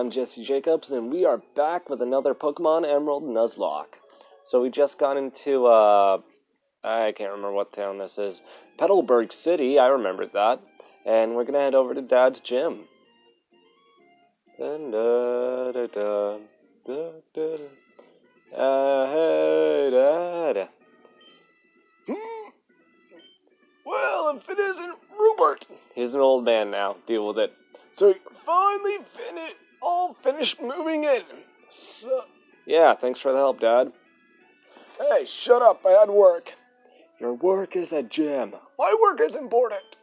I'm Jesse Jacobs, and we are back with another Pokemon Emerald Nuzloke. So we just got into, I can't remember what town this is. Petalburg City, I remembered that. And we're gonna head over to Dad's gym. Hey, Dad. Well, if it isn't Rubert! He's an old man now. Deal with it. So you're finally finished moving in. So, yeah, thanks for the help, Dad. Hey, shut up. I had work. Your work is at gym. My work is important.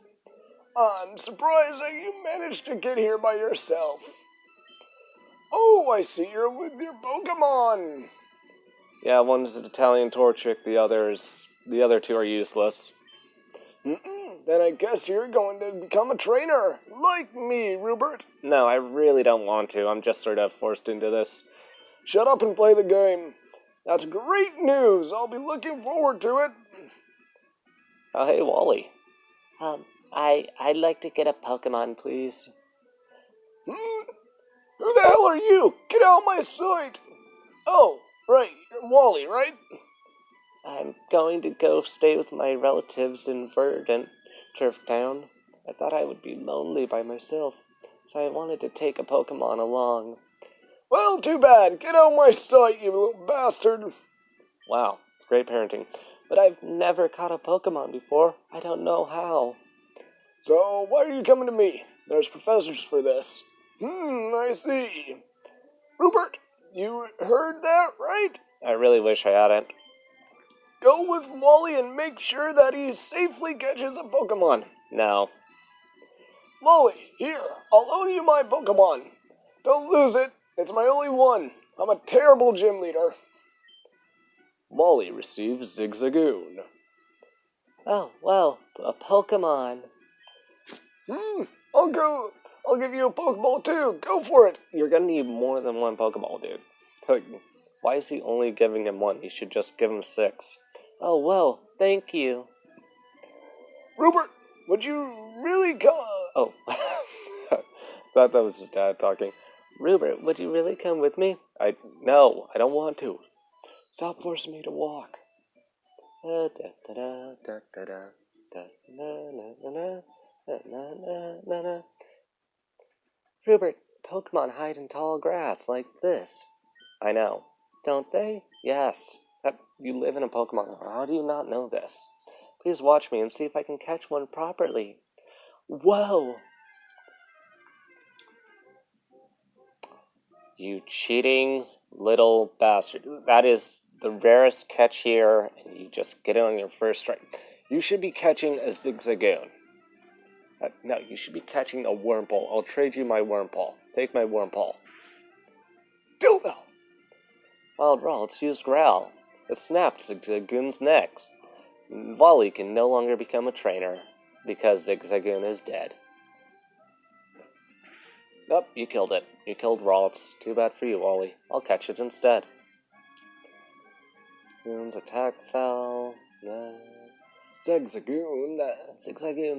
I'm surprised that you managed to get here by yourself. Oh, I see you're with your Pokemon. Yeah, one's an Italian Torchic, the other two are useless. Then I guess you're going to become a trainer, like me, Rubert. No, I really don't want to. I'm just sort of forced into this. Shut up and play the game. That's great news. I'll be looking forward to it. Oh, hey, Wally. I'd like to get a Pokemon, please. Who the hell are you? Get out of my sight. Oh, right. You're Wally, right? I'm going to go stay with my relatives in Verdant, Turf Town. I thought I would be lonely by myself, so I wanted to take a Pokemon along. Well, too bad. Get out of my sight, you little bastard. Wow, great parenting. But I've never caught a Pokemon before. I don't know how. So, why are you coming to me? There's professors for this. I see. Rupert, you heard that, right? I really wish I hadn't. Go with Wally and make sure that he safely catches a Pokemon. No. Wally, here, I'll loan you my Pokemon. Don't lose it. It's my only one. I'm a terrible gym leader. Wally receives Zigzagoon. Oh, well, a Pokemon. I'll give you a Pokeball too. Go for it. You're gonna need more than one Pokeball, dude. Why is he only giving him one? He should just give him 6. Oh, well, thank you. Rupert, would you really come? Oh, thought that was his dad talking. Rupert, would you really come with me? No, I don't want to. Stop forcing me to walk. Rupert, Pokemon hide in tall grass like this. I know. Don't they? Yes. You live in a Pokemon. How do you not know this? Please watch me and see if I can catch one properly. Whoa! You cheating little bastard. That is the rarest catch here, and you just get it on your first strike. You should be catching a Zigzagoon. No, you should be catching a Wurmple. I'll trade you my Wurmple. Take my Wurmple. Dildo! Wild Ralts use Growl. It snapped Zigzagoon's neck. Wally can no longer become a trainer, because Zigzagoon is dead. Oh, you killed it. You killed Ralts. Too bad for you, Wally. I'll catch it instead. Goon's attack fell. No. Zigzagoon,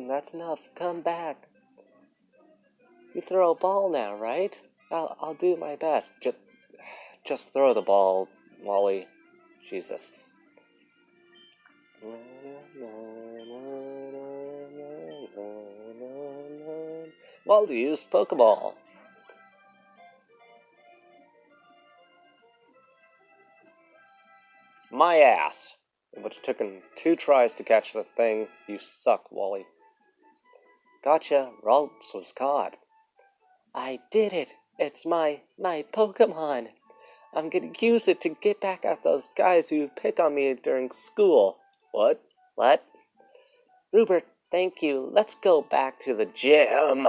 that's enough. Come back. You throw a ball now, right? I'll do my best. Just throw the ball, Wally. Jesus. Wally used Pokeball. My ass. It would have taken 2 tries to catch the thing. You suck, Wally. Gotcha. Ralts was caught. I did it. It's my Pokemon. I'm gonna use it to get back at those guys who pick on me during school. What? Rupert, thank you. Let's go back to the gym.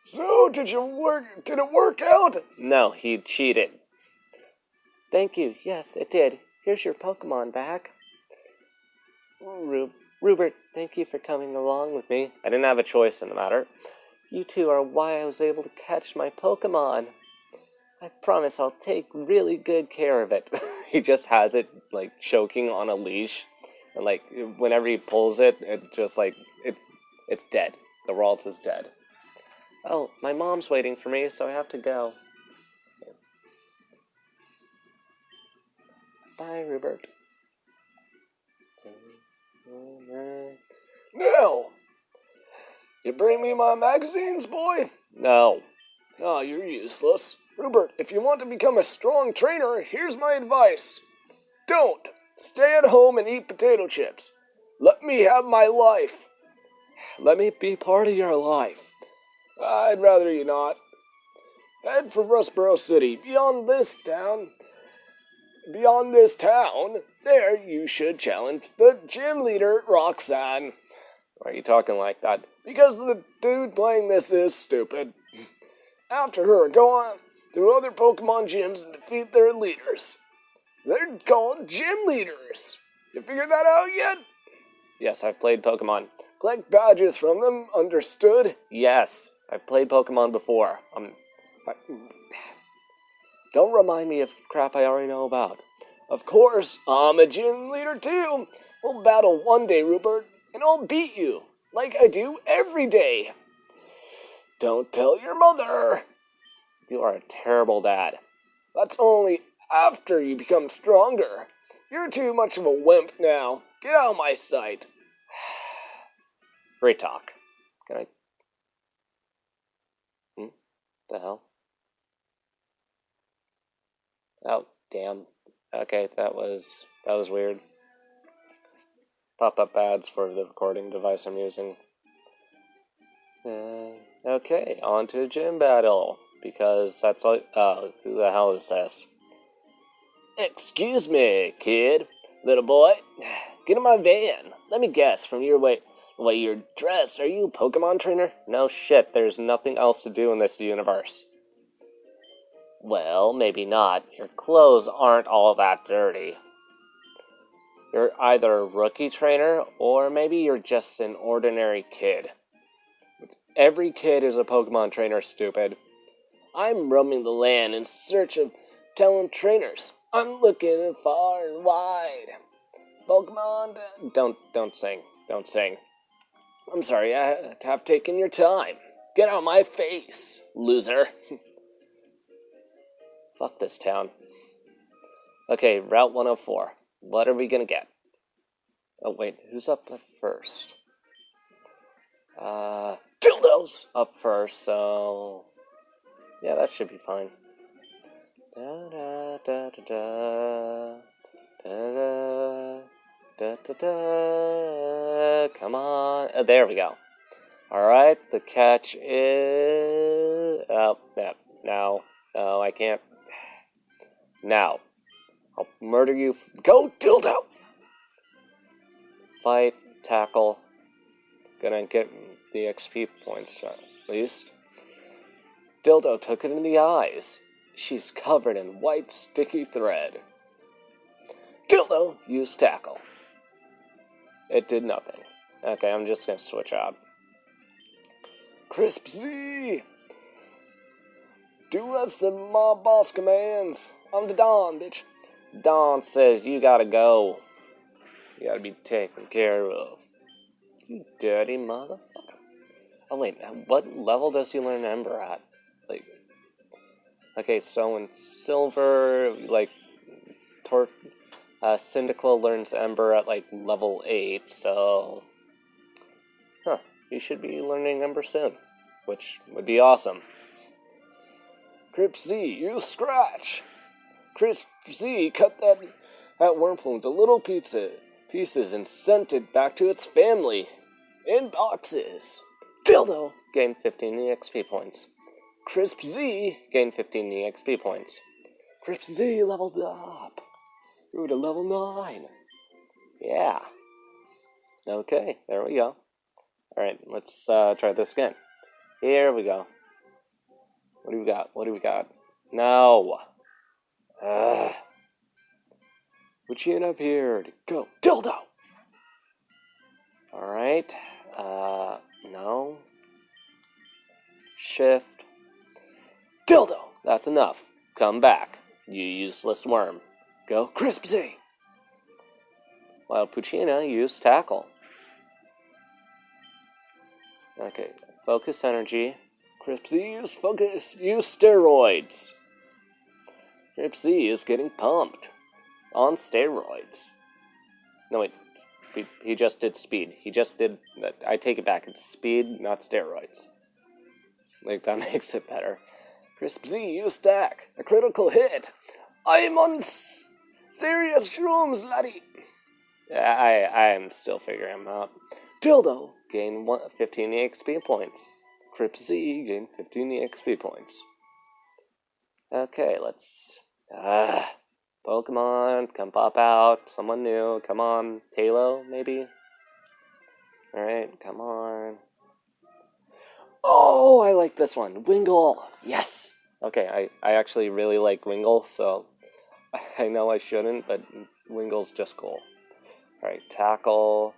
So, did it work out? No, he cheated. Thank you. Yes, it did. Here's your Pokemon back. Rubert, thank you for coming along with me. I didn't have a choice in the matter. You two are why I was able to catch my Pokemon. I promise I'll take really good care of it. He just has it, choking on a leash. And, whenever he pulls it, it just, it's dead. The Ralt is dead. Oh, my mom's waiting for me, so I have to go. Bye, Rubert. No! You bring me my magazines, boy? No. Oh, you're useless. Rubert, if you want to become a strong trainer, here's my advice. Don't. Stay at home and eat potato chips. Let me have my life. Let me be part of your life. I'd rather you not. Head for Rustboro City. Beyond this town, there you should challenge the gym leader, Roxanne. Why are you talking like that? Because the dude playing this is stupid. After her, go on to other Pokemon gyms and defeat their leaders. They're called gym leaders. You figured that out yet? Yes, I've played Pokemon. Collect badges from them, understood? Yes, I've played Pokemon before. Don't remind me of crap I already know about. Of course, I'm a gym leader too. We'll battle one day, Rupert, and I'll beat you, like I do every day. Don't tell your mother. You are a terrible dad. That's only after you become stronger. You're too much of a wimp now. Get out of my sight. Great talk. Can I... The hell? Oh, damn. Okay, that was weird. Pop-up ads for the recording device I'm using. Okay, on to gym battle. Because that's all... Oh, who the hell is this? Excuse me, kid. Little boy. Get in my van. Let me guess, from your way you're dressed, are you a Pokemon trainer? No shit, there's nothing else to do in this universe. Well, maybe not. Your clothes aren't all that dirty. You're either a rookie trainer, or maybe you're just an ordinary kid. Every kid is a Pokemon trainer, stupid. I'm roaming the land in search of talent trainers. I'm looking far and wide. Pokemon... Don't sing. Don't sing. I'm sorry, I have taken your time. Get out of my face, loser. Fuck this town. Okay, Route 104. What are we gonna get? Oh, wait, who's up first? Dildos! Up first, so... Yeah, that should be fine. Da da da da da da da da da. Come on. There we go. Alright, the catch is... Oh, yeah. No, I can't. Now. I'll murder you. Go, dildo! Fight, tackle. Gonna get the XP points, at least. Dildo took it in the eyes. She's covered in white, sticky thread. Dildo used tackle. It did nothing. Okay, I'm just gonna switch out. Crisp Z! Do as the mob boss commands. I'm the Don, bitch. Don says you gotta go. You gotta be taken care of. You dirty motherfucker. Oh wait, what level does he learn Ember at? Like, okay, so in Silver, like, Cyndaquil learns Ember at like level 8, so... Huh, he should be learning Ember soon, which would be awesome. Crisp Z, you scratch! Crisp Z cut that Wurmple into little pieces and sent it back to its family in boxes. Dildo gained 15 EXP points. Crisp Z gained 15 EXP points. Crisp Z leveled up. Grew to level 9. Yeah. Okay, there we go. Alright, let's try this again. Here we go. What do we got? What do we got? No. Puchin appeared. Go. Dildo! Alright. No. Shift. Dildo! That's enough. Come back, you useless worm. Go. Crisp Z! While Puccina used tackle. Okay. Focus energy. Cripsy, use focus. Use steroids. Cripsy is getting pumped. On steroids. No, wait. He just did speed. He just did... I take it back. It's speed, not steroids. Like, that makes it better. Cripsy, you stack. A critical hit. I'm on serious shrooms, laddie. I am still figuring him out. Dildo, gain 15 EXP points. Cripsy, gain 15 EXP points. Okay, let's... Pokemon, come pop out. Someone new. Come on. Talo, maybe? Alright, come on. Oh, I like this one. Wingull. Yes. Okay, I actually really like Wingull, so I know I shouldn't, but Wingull's just cool. Alright, Tackle.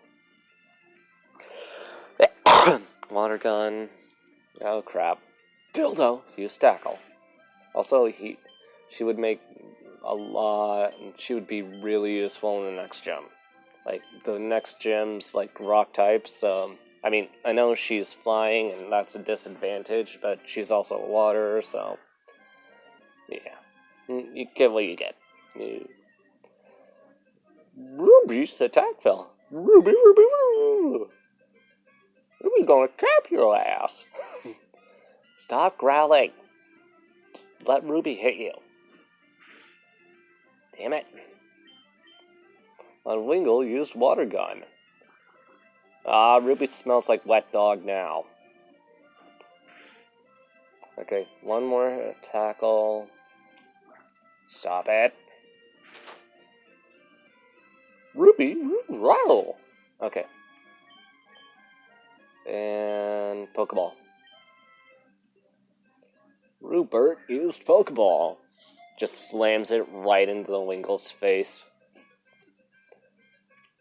Water Gun. Oh, crap. Dildo. Use Tackle. Also, she would make a lot, and she would be really useful in the next gym. Like, the next gym's, like, rock types, I mean, I know she's flying, and that's a disadvantage, but she's also water, so... Yeah. You get what you get. Ruby's attack fell. Ruby, Ruby, Ruby! Ruby gonna cap your ass! Stop growling! Just let Ruby hit you. Damn it. On Wingull used Water Gun. Ruby smells like wet dog now. Okay, one more tackle. Stop it. Ruby, rattle. Okay. And Pokeball. Rubert used Pokeball. Just slams it right into the Wingull's face.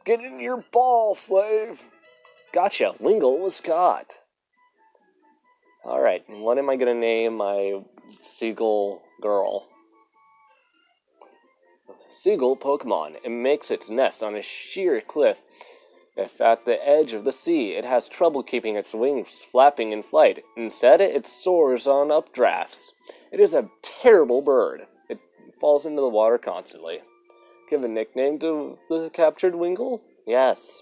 Get in your ball, slave! Gotcha, Wingull was caught. Alright, what am I gonna name my seagull girl? Seagull Pokemon. It makes its nest on a sheer cliff. If at the edge of the sea, it has trouble keeping its wings flapping in flight. Instead, it soars on updrafts. It is a terrible bird. It falls into the water constantly. Give a nickname to the captured Wingull? Yes.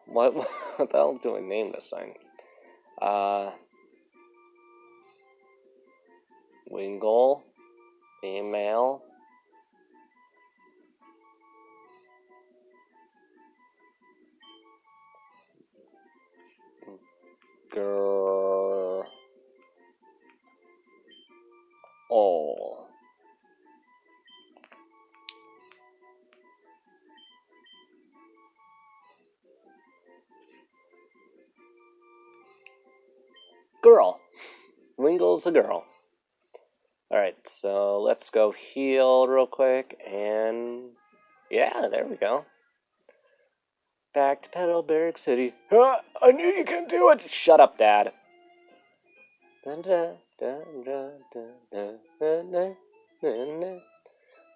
What the hell do I name this thing? Wingull. Female. Girl. Oh. Girl. Wingull's a girl. Alright, so let's go heal real quick, and yeah, there we go. Back to Petalburg City. I knew you could do it! Shut up, Dad.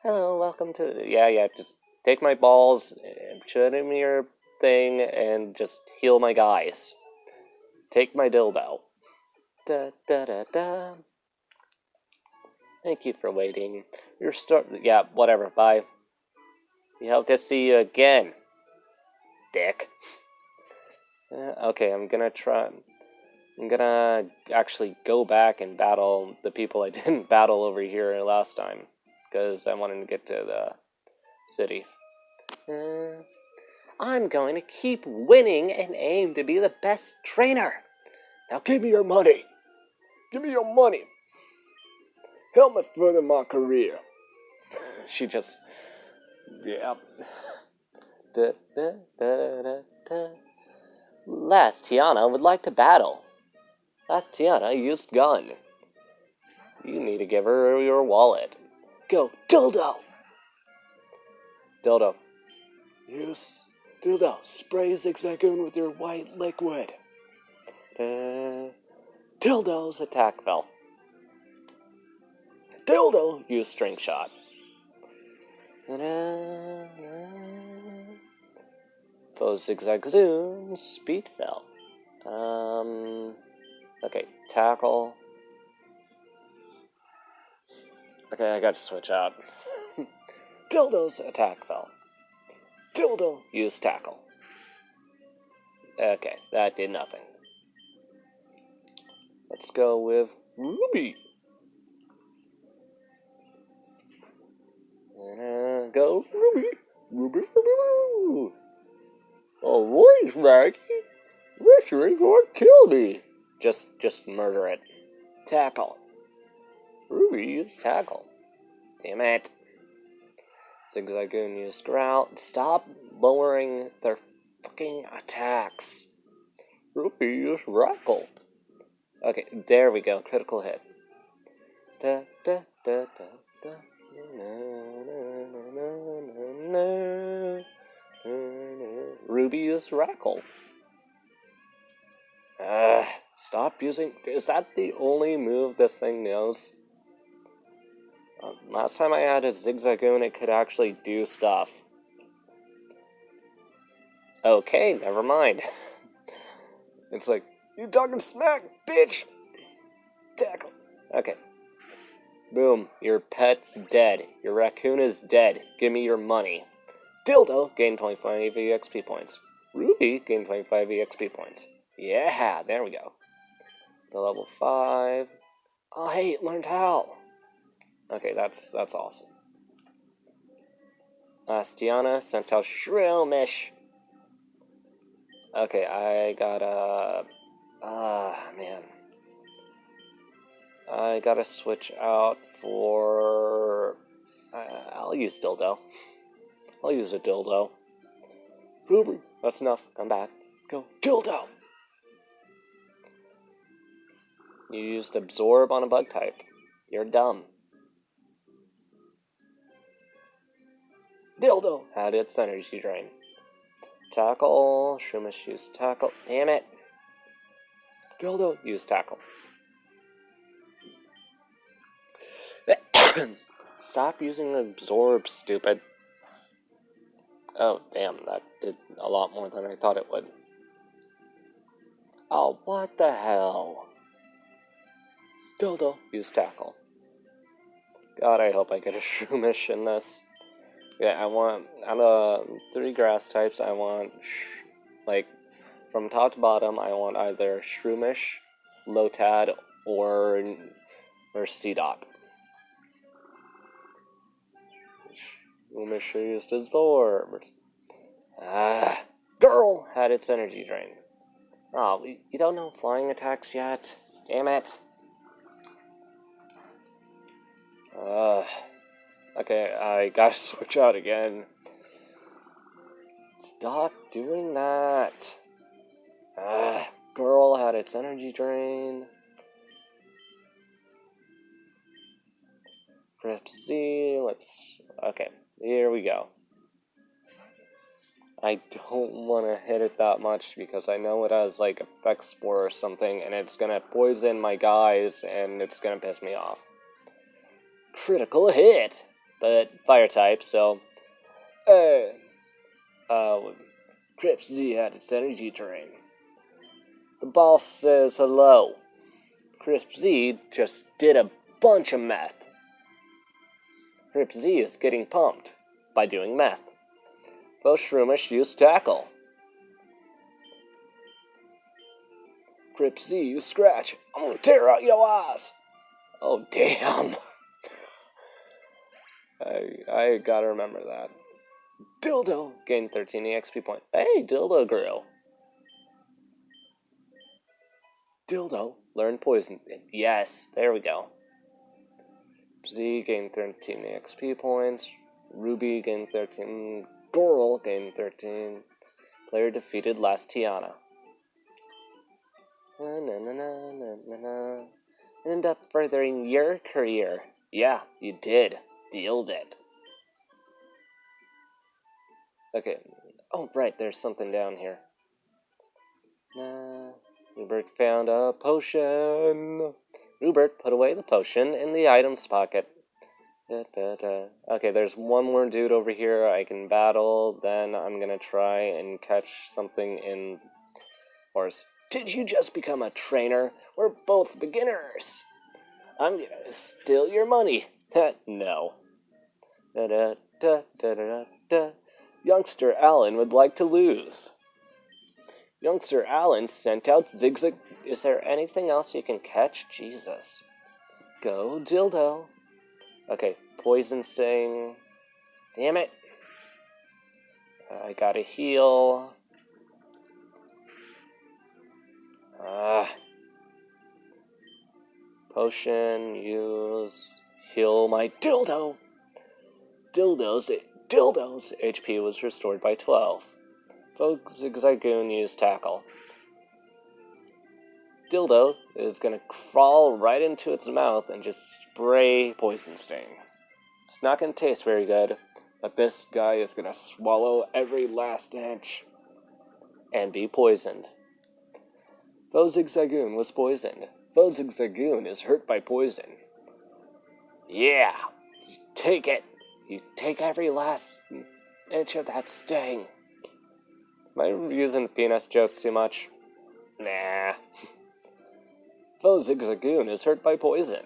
Hello, welcome to... Yeah, just take my balls, show me your thing, and just heal my guys. Take my dildo. Thank you for waiting. Yeah, whatever, bye. We hope to see you again, dick. Okay, I'm gonna actually go back and battle the people I didn't battle over here last time, because I wanted to get to the city. I'm going to keep winning and aim to be the best trainer. Now give me your money. Give me your money. Help me further my career. She just... Yeah. Last Tiana would like to battle. Last Tiana used gun. You need to give her your wallet. Go, Dildo! Dildo. Use Dildo. Spray Zigzagoon with your white liquid. Dildo's attack fell. Dildo used String Shot. Foe Zigzag Zoom, Speed fell. Okay, tackle. Okay, I gotta switch out. Dildo's attack fell. Dildo used tackle. Okay, that did nothing. Let's go with Ruby. Go Ruby. Ruby, Ruby. Oh, Roy's Maggie. This ain't gonna kill me. Just murder it. Tackle. Ruby used tackle. Damn it. Zigzagoon used growl. Stop lowering their fucking attacks. Ruby used rackle. Okay, there we go. Critical hit. Da, da, da, da, da. Ruby used rackle. Stop using... Is that the only move this thing knows? Last time I had a Zigzagoon, it could actually do stuff. Okay, never mind. It's like, you talking smack, bitch! Tackle. Okay. Boom, your pet's dead. Your raccoon is dead. Give me your money. Dildo, gain 25 EXP points. Ruby, gain 25 EXP points. Yeah, there we go. The level 5. Oh, hey, it learned how. Okay, that's awesome. Tiana sent out Shroomish. Okay, I gotta... man. I gotta switch out for... I'll use Dildo. I'll use a Dildo. Ruby, that's enough. Come back. Go. Dildo! You used Absorb on a bug type. You're dumb. Dildo had its energy drain. Tackle. Shroomish used tackle. Damn it. Dildo used tackle. Stop using Absorb, stupid. Oh, damn, that did a lot more than I thought it would. Oh, what the hell? Dildo used tackle. God, I hope I get a Shroomish in this. Yeah, I want, out of 3 grass types, I want, from top to bottom, I want either Shroomish, Lotad, or Seedot. Shroomish used Absorb. Girl had its energy drain. Oh, you don't know flying attacks yet? Damn it. Okay, I gotta switch out again. Stop doing that. Girl had its energy drain. Grip Z, okay, here we go. I don't want to hit it that much because I know it has, Effect Spore or something, and it's gonna poison my guys, and it's gonna piss me off. Critical hit! But fire type, so... Grip Z had its energy drain. The boss says hello. Crisp Z just did a bunch of meth. Crisp Z is getting pumped by doing meth. Both Shroomish used tackle. Crisp Z used scratch. I'm gonna tear out your eyes. Oh, damn. I gotta remember that. Dildo gained 13 EXP points. Hey, Dildo grew. Dildo learned poison. Yes, there we go. Z gained 13 EXP points. Ruby gained 13. Goral gained 13. Player defeated last Tiana. Ended up furthering your career. Yeah, you did. Dealed it. Okay. Oh, right, there's something down here. Rubert found a potion. Rubert put away the potion in the items pocket. Okay, there's one more dude over here I can battle, then I'm gonna try and catch something in horse. Did you just become a trainer? We're both beginners. I'm gonna steal your money. No. Youngster Allen would like to lose. Youngster Allen sent out zigzag. Is there anything else you can catch? Jesus. Go, dildo. Okay, poison sting. Damn it. I gotta heal. Potion, use, heal my dildo. Dildo's HP was restored by 12. Zigzagoon used tackle. Dildo is gonna crawl right into its mouth and just spray poison sting. It's not gonna taste very good, but this guy is gonna swallow every last inch and be poisoned. Zigzagoon was poisoned. Zigzagoon is hurt by poison. Yeah, take it. You take every last inch of that sting. Am I using the penis joke too much? Nah. Zigzagoon is hurt by poison.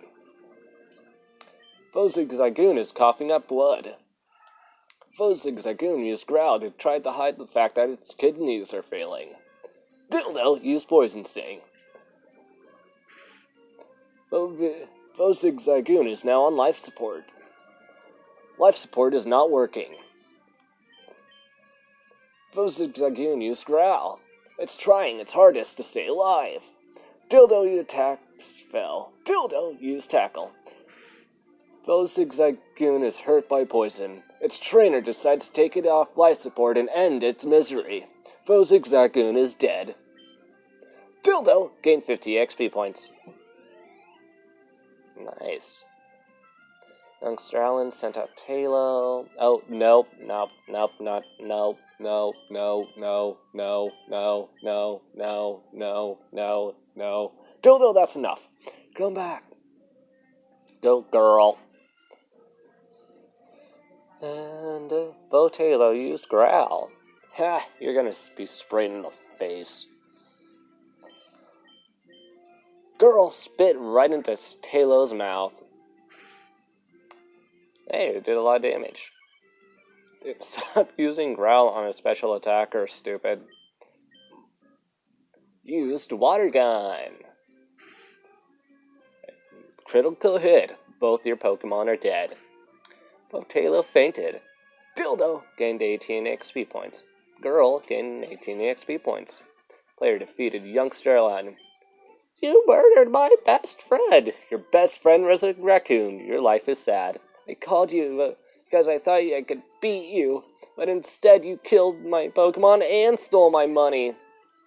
Zigzagoon is coughing up blood. Zigzagoon used growl to try to hide the fact that its kidneys are failing. Dildo used poison sting. Zigzagoon is now on life support. Life support is not working. Zigzagoon used growl. It's trying its hardest to stay alive. Dildo attacks fell. Dildo used tackle. Zigzagoon is hurt by poison. Its trainer decides to take it off life support and end its misery. Zigzagoon is dead. Dildo gained 50 XP points. Nice. Youngster Allen sent out Halo. Oh, nope, not, no, no, no, no, no, no, no, no, no, no, no. Dildo, that's enough. Come back. Go, girl. And Votalo used growl. Ha, you're gonna be sprayed in the face. Girl spit right into Talo's mouth. Hey, it did a lot of damage. Stop using growl on a special attacker, stupid. Used water gun. Critical hit. Both your Pokemon are dead. Votalo fainted. Dildo gained 18 XP points. Girl gained 18 XP points. Player defeated Youngster Allen. You murdered my best friend. Your best friend was a raccoon. Your life is sad. I called you because I thought I could beat you, but instead you killed my Pokemon and stole my money.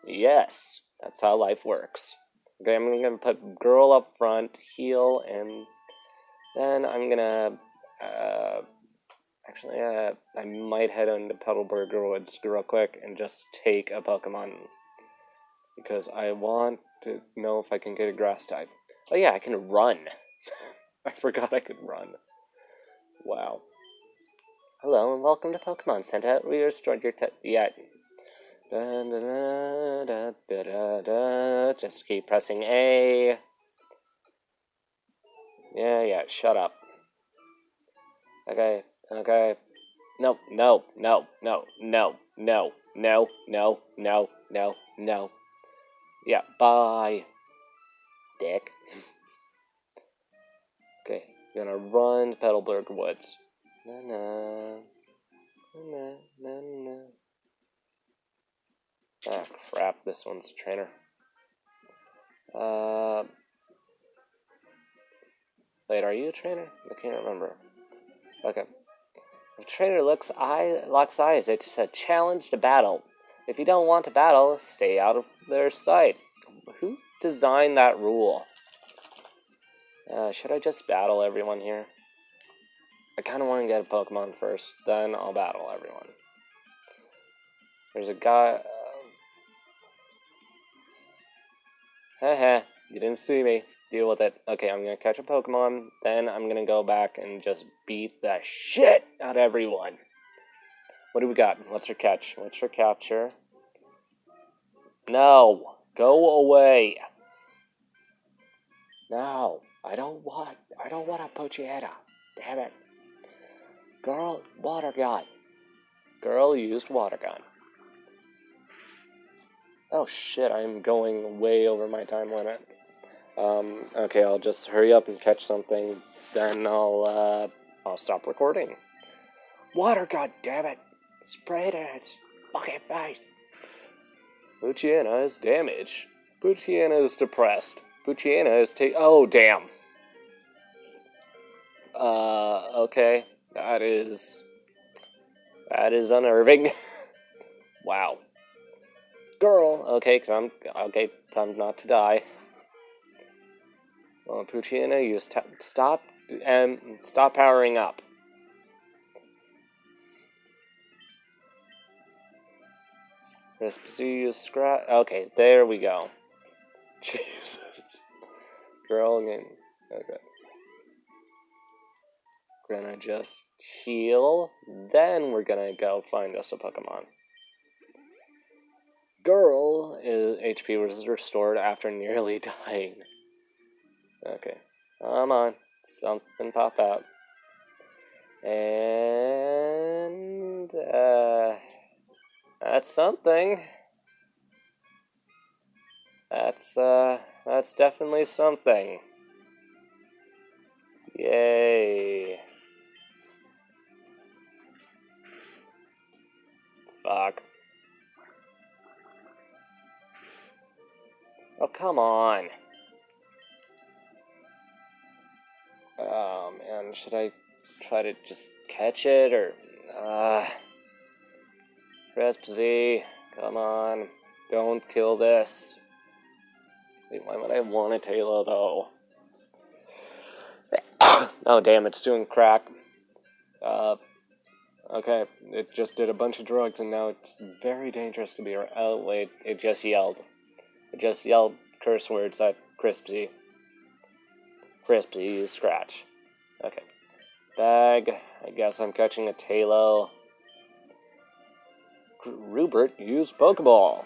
Yes, that's how life works. Okay, I'm going to put girl up front, heal, and then I'm going to... Actually, I might head into Petalburg Woods real quick and just take a Pokemon. Because I want to know if I can get a grass type. Oh yeah, I can run. I forgot I could run. Wow. Hello and welcome to Pokemon Center. We restored your yeah. Just keep pressing A. Yeah, shut up. Okay. No. Yeah, bye. Dick. Okay, gonna run to Petalburg Woods. Ah, crap, this one's a trainer. Wait, are you a trainer? I can't remember. Okay. If a trainer locks eyes, it's a challenge to battle. If you don't want to battle, stay out of their sight. Who designed that rule? Should I just battle everyone here? I kind of want to get a Pokemon first, then I'll battle everyone. There's a guy... Haha, you didn't see me, Deal with it. Okay, I'm gonna catch a Pokemon, then I'm gonna go back and just beat the shit out of everyone. What do we got? What's her catch? What's her capture? No! Go away! No! I don't want a Pochietta. Damn it. Girl, water gun. Girl used water gun. Oh shit, I'm going way over my time limit. Okay, I'll just hurry up and catch something, then I'll stop recording. Water gun, damn it! Spray it in its fucking face! Poochyena is damaged. Poochyena is depressed. Poochyena is oh, damn! Okay. That is unnerving. Wow. Girl, okay, time not to die. Well, Poochyena, you stop powering up. See you scratch. Okay, there we go. Jesus. Girl game. Okay. We're gonna just heal. Then we're gonna go find us a Pokemon. Girl is HP was restored after nearly dying. Okay. Come on. Something pop out. And that's something. That's definitely something. Yay. Fuck. Oh, come on. Oh, man. Should I try to just catch it, or... Press Z. Come on. Don't kill this. Wait, why would I want a Taylor, though? Oh, damn, it's doing crack. Okay, it just did a bunch of drugs, and now it's very dangerous to be around. Oh, wait, it just yelled. It just yelled curse words at Crispy. Crispy, you scratch. Okay. Bag. I guess I'm catching a Tailo. Rubert, use Pokeball.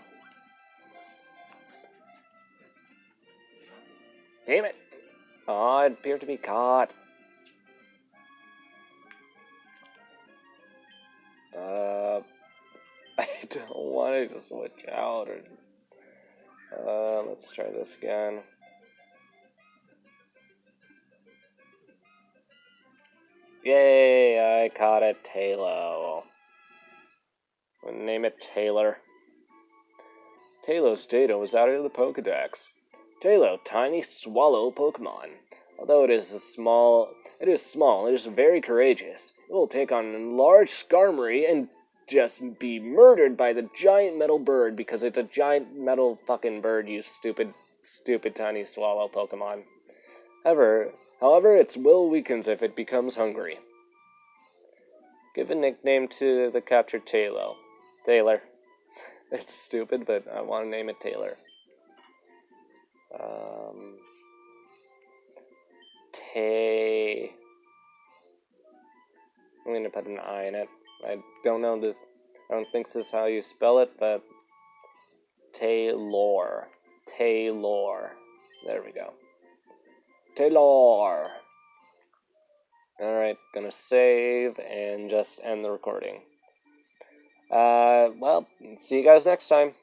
Damn it. Oh, I appear to be caught. I don't want to switch out. Or, let's try this again. Yay, I caught a Tailo. We'll name it Taylor. Tailow's data was out of the Pokedex. Tailo, tiny swallow Pokemon. Although it is small, it is very courageous. It will take on a large Skarmory and just be murdered by the giant metal bird because it's a giant metal fucking bird, you stupid tiny swallow Pokemon. However, its will weakens if it becomes hungry. Give a nickname to the captured Tailo. Taylor. It's stupid, but I want to name it Taylor. I'm going to put an I in it. I don't think this is how you spell it, but Taylor. Taylor. There we go. Taylor. Alright, gonna save and just end the recording. Well, see you guys next time.